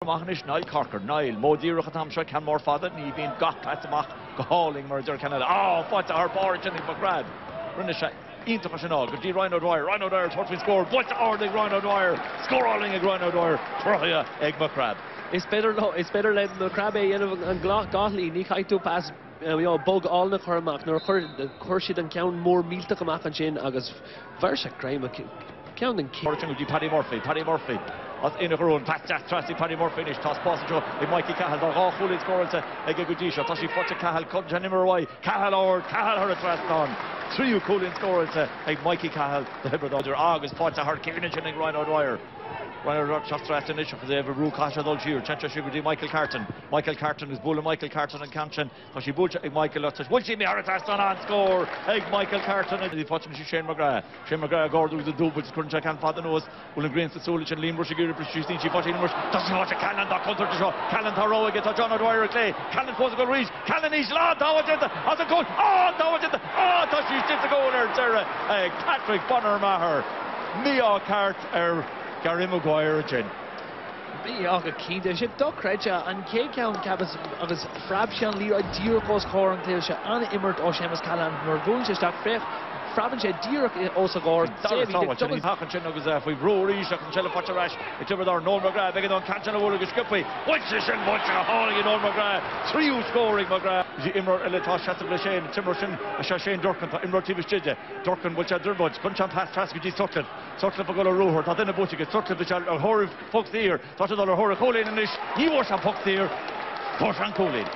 Machnish Niall Corker, Niall, Modira Khatamsha, can more father, Nevin, got Platsamach, Galling, Murder Canada. Oh, what's our bar, Jenny McGrath. Runnisha, into Cashinal, Gadi Rhino Dwyer, Tortwin score, what's our Leg Rhino Dwyer, score all in Rhino Dwyer, Troya, Egg McCrab. It's better than the crab and Gottlieb, Nick Haitu pass. Bug all the Cormac, nor Corshid and count more meal to come and chin, August Versha Crime, counting Paddy Murphy. In a room, Pat Jack Tracy, Paddy Murphy finish, toss pass to Mikey Cahill, the Hooley scores a good dish, Tashi Fotcha Cahill, Cudjan Nimmerway, Cahill her at Raston. 3 Coolin scores a Mikey Cahill, the Hebrew August Fotcha her, Kevin and Rhino Dwyer. Rhino just rest in for the Ever Kasha Dolchir, Chancha Shigudi, Michael Carton is Bull Michael Carton and Canchin, Tashi Bulcha, Michael Lutz, will she be Harataston on score, Michael Carton, and the Fotcham Shane McGrath, Gordon with the double, couldn't check on Father Nose, William Green, Solich and Liam Rushigiri, Prestige, Fotcham, doesn't watch a Callan, Doc Hunter to show, Callan Taro against John O'Dwyer Clay, Callan was a good reach, Callan is Lord, Dawajenta, as a goal, Tashi did the goal there, Sarah, Patrick Bonner Maher, Mia Cart, Gary Maguire again. Bíoga cínte sé dochreide an cé ceann cabas agus frabsean líra díorchos chóran cléir se an immert ó sémas Callan nor bhúil isteach frech fraban sé díorch ó sa gáir Táhain sin agus faoi bróí seach an seile fáte reis I tibredar Noel McGrath begin an cantan a bhla agus scipaí bhaite sin bhaite a hálaigh Noel McGrath 3 scoring McGrath immer eletá seata bla sé timmer sin a se sé Dorcan immer tíbistide Dorcan bhil se durbud chun se pass trascadí Tuckland a go a rúthir tá duna búteige Tuckland a thorh fogtíir tá a thorh cholín inis ní bhór an fogtíir Fór an cholín